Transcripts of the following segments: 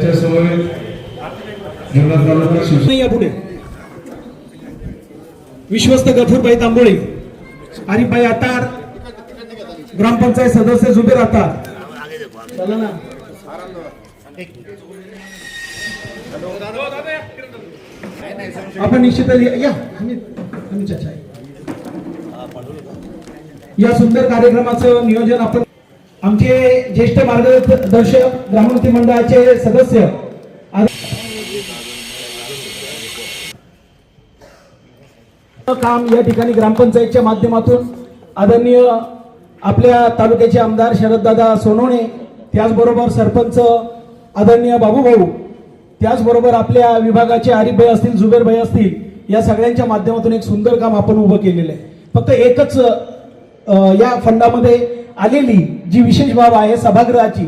त्यांच्यासमोर जुन्नर तालुका शिवसेना या पुढे विश्वस्त गफूरबाई तांबोळी, आरिफबाई आतार, ग्रामपंचायत सदस्य जुबेर आतार. चला ना. आपण निश्चितच या चर्चा या सुंदर कार्यक्रमाचं नियोजन आपण आमचे ज्येष्ठ मार्गदर्शक ग्रामोन्नती मंडळाचे सदस्य काम या ठिकाणी ग्रामपंचायतच्या माध्यमातून आदरणीय आपल्या तालुक्याचे आमदार शरददादा सोनवणे, त्याचबरोबर सरपंच आदरणीय बाबूभाऊ, त्याचबरोबर आपल्या विभागाचे आरिफभाई असतील, जुबेरभाई असतील, या सगळ्यांच्या माध्यमातून एक सुंदर काम आपण उभं केलेलं आहे. फक्त एकच या फंडामध्ये आलेली जी विशेष बाब आहे सभागृहाची,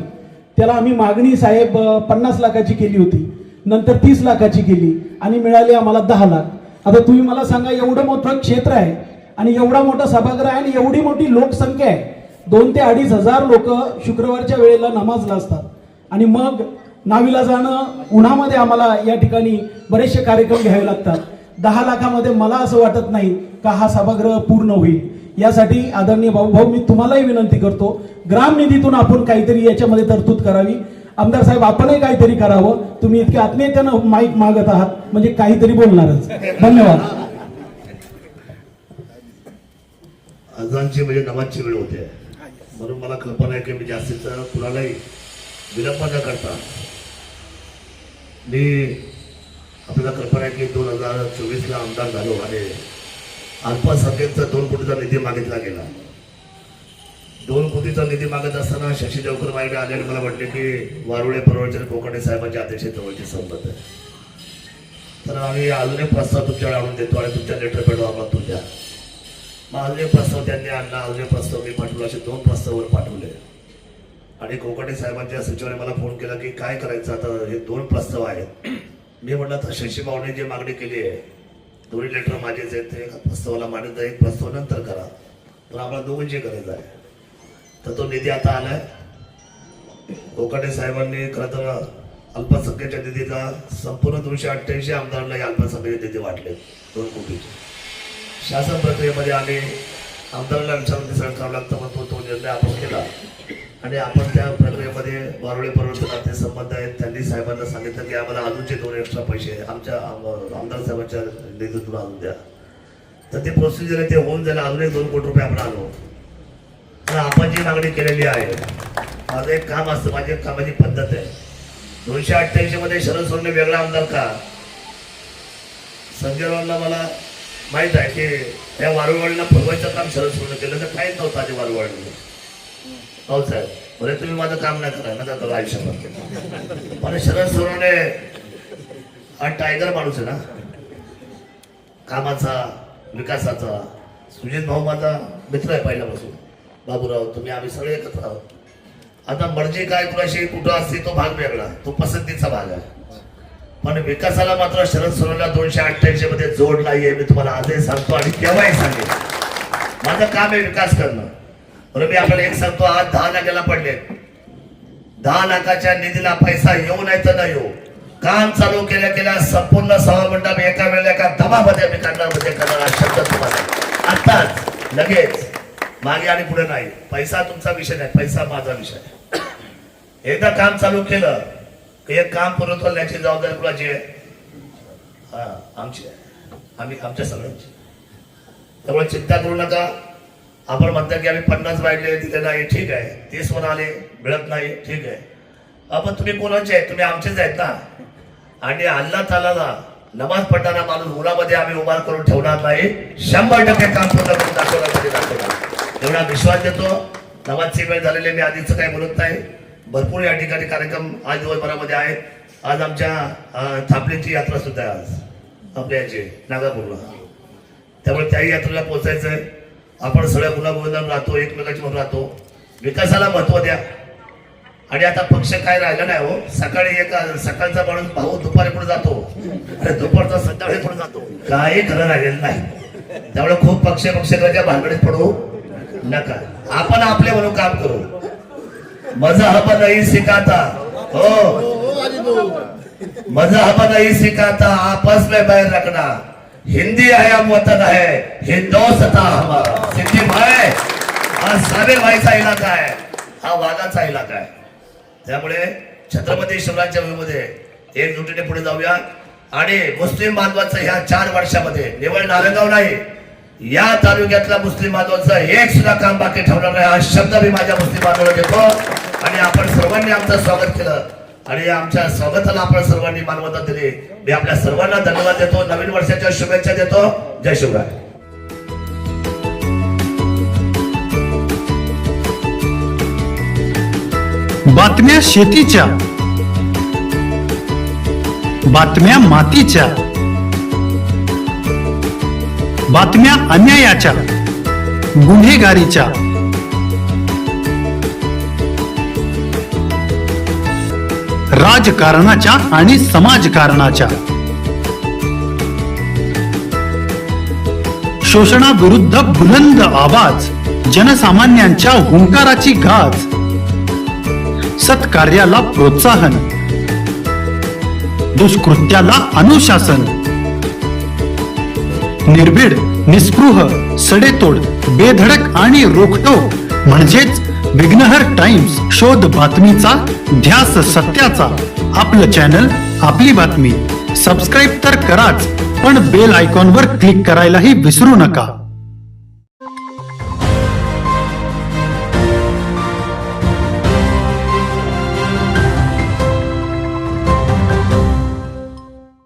त्याला आम्ही मागणी साहेब 50 लाखाची केली होती, नंतर 30 लाखाची केली आणि मिळाली आम्हाला 10 लाख. आता तुम्ही मला सांगा, एवढं मोठं क्षेत्र आहे आणि एवढा मोठा सभागृह आहे आणि एवढी मोठी लोकसंख्या आहे, 2 ते 2.5 हजार लोक शुक्रवारच्या वेळेला नमाजला असतात आणि मग नावीला जाणं उन्हामध्ये आम्हाला या ठिकाणी बरेचसे कार्यक्रम घ्यावे लागतात. 10 लाखामध्ये मला असं वाटत नाही का हा सभागृह पूर्ण होईल. यासाठी आदरणीय भाऊ मी तुम्हालाही विनंती करतो, ग्राम निधीतून आपण काहीतरी याच्यामध्ये तरतूद करावी. आमदार साहेब आपणही काहीतरी करावं. तुम्ही इतके आत्मीयतेनं माईक मागत आहात म्हणजे काहीतरी बोलणारच. धन्यवाद. अजानची म्हणजे नमाजची वेळ होते, म्हणून मला कल्पना आहे की मी जास्तीत कुणालाही विलंब न करता मी आपल्याला कल्पना आहे की 2024ला आमदार झालो आणि अल्पसंख्येचा 2 कोटीचा निधी मागितला गेला. 2 कोटीचा निधी मागत असताना शशी देवकर बाईने आले आणि मला म्हटले की वारुळे परवडचे कोकणे साहेबांच्या अध्यक्षतेवरती संमत आहे, तर आम्ही अजून एक प्रस्ताव तुमच्याकडे आणून देतो आणि तुमच्या लेटर पॅडवर आम्हाला तो द्या. मग अजून एक प्रस्ताव त्यांनी आणला, अजून एक प्रस्ताव मी पाठवला, असे 2 प्रस्तावावर पाठवले आणि कोकणे साहेबांच्या सचिवाने मला फोन केला की काय करायचं आता, हे 2 प्रस्ताव आहेत. मी म्हटलं तर शशी भाऊने जी मागणी केली आहे, दोन्ही लेटर माझेच आहेत, ते एका प्रस्तावाला मांडायचं, एक प्रस्ताव नंतर करा, पण आम्हाला दोघांची गरज आहे. तर तो निधी आता आलाय. कोकणे साहेबांनी खरं तर अल्पसंख्येच्या निधीचा संपूर्ण 288 आमदारांना या अल्पसंख्येचे निधी वाटले 2 कोटीचे. शासन प्रक्रियेमध्ये आम्ही आमदारांना विचारून सरकार लागतं, पण तो निर्णय आपण केला आणि आपण त्या प्रक्रियेमध्ये वारुळे परवडचे संबंध आहेत. त्यांनी साहेबांना सांगितलं की आम्हाला अजूनचे 2 एक्स्ट्रा पैसे आमच्या आमदार साहेबांच्या निधीतून आणून द्या. तर ते प्रोसिजर आहे, ते होऊन जायला अजून 2 कोटी रुपये आपण आणू. तर आपण जी मागणी केलेली आहे, माझं एक काम असतं, माझी एक कामाची पद्धत आहे. 288 मध्ये शरद सोनवणे वेगळा आमदार का, संजय रावांना मला माहित आहे की या वारुळवाडीला फुलवायचं काम शरद सोनवणे केलं, तर काहीच नव्हतं आधी वारुळवाडीला. हो साहेब, बरे तुम्ही माझं काम नाही करा, नका करू आयुष्यामध्ये. पण शरद सोनवणे हा टायगर माणूस आहे ना, कामाचा, विकासाचा. सुजित भाऊ माझा मित्र आहे पहिल्यापासून, बाबूराव, तुम्ही आम्ही सगळे एकत्र आहोत. आता मर्जी काय कुणाशी कुठं असते तो भाग वेगळा, तो पसंतीचा भाग आहे, पण विकासाला मात्र शरद सोनवणेला 288 मध्ये जोड नाहीये. मी तुम्हाला आजही सांगतो आणि केव्हाही सांगेन, माझं काम आहे विकास करणं. बरं, मी आपल्याला एक सांगतो, आज 10 लाखाला पडले, 10 लाखाच्या निधीला पैसा येऊ नाही तर नाही येऊ, काम चालू केल्या केल्या संपूर्ण सभामंडप एका वेळेला एका दमामध्ये मी करणार हा शब्द तुम्हाला आताच लगेच, मागे आणि पुढे नाही. पैसा तुमचा विषय नाही, पैसा माझा विषय. एकदा काम चालू केलं की एक काम पूर्ण करण्याची जबाबदारी कुणाची आहे? आमची आहे, आम्ही आमच्या सगळ्यांची. त्यामुळे चिंता करू नका. आपण म्हणता की आम्ही 50 वाढले दिले नाही, ठीक आहे. 30 वर आले, मिळत नाही, ठीक आहे. आपण तुम्ही कोणाचे आहेत? तुम्ही आमचेच आहेत ना. आणि अल्लाह ताआलाला नमाज पडणारा माणूस उन्हामध्ये आम्ही उभा करून ठेवणार नाही. 100% काम पूर्ण करून दाखवणार, एवढा विश्वास देतो. नमाजची वेळ झालेली, मी आधीच काही बोलत नाही. भरपूर या ठिकाणी कार्यक्रम आज दिवसभरामध्ये आहेत. आज आमच्या थापलेची यात्रा सुद्धा आहे, आज आपल्या याची नागापूरला. त्यामुळे त्याही यात्रेला पोहोचायचं आहे. आपण सगळ्या गुणागोविंदांना राहतो, एकमेकाची म्हणून राहतो. विकासाला महत्व द्या. आणि आता पक्ष काय राहिला नाही हो. सकाळी सकाळचा माणूस भाऊ दुपारी पुढे जातो आणि दुपारचा संध्याकाळी पुढे जातो, काही खरं राहिलेलं नाही. त्यामुळे खूप पक्षाच्या भानगडीत पडू नका. आपण आपले म्हणून काम करू. मजहब नाही सिखाता हो मजहब नहीं सिखाता आपस में बैर रखना, हिंदी है हम वतन है, हिंदोस्तान हमारा। सिद्धी भाई हा साबे भाईचा इलाका आहे, हा वाघाचा इलाका आहे। त्यामुळे छत्रपती शिवरायांच्या भूमीमध्ये एकजुटीने पुढे जाऊया आणि मुस्लिम बांधवांचं ह्या 4 वर्षामध्ये निवड नारायणगाव नाही, या तालुक्यातल्या मुस्लिम बांधवांचं एक सुद्धा काम बाकी ठेवणार नाही, हा शब्द मी माझ्या मुस्लिम बांधवांना देतो। आणि आपण सर्वांनी आमचं स्वागत केलं आणि आमच्या स्वागताला आपण सर्वांनी मानवता दिली। मी आपल्या सर्वांना धन्यवाद देतो, नवीन वर्षाच्या शुभेच्छा देतो। जय शिवराय। बातम्या शेतीच्या, बातम्या मातीच्या, बातम्या अन्यायाच्या, गुन्हेगारीच्या, राजकारणाच्या आणि समाजकारणाच्या, शोषणाविरुद्ध बुलंद आवाज, जनसामान्यांच्या हुंकाराची गाज, सत्कार्याला प्रोत्साहन, दुष्कृत्याला अनुशासन, निर्भीड, निस्पृह, सडेतोड, बेधडक आणि रोखटोक म्हणजेच विघ्नहर टाइम्स। शोध बातमीचा, ध्यास सत्याचा। आपलं चॅनल, आपली बातमी। सबस्क्राईब तर कराच, पण बेल आयकॉनवर क्लिक करायलाही विसरू नका।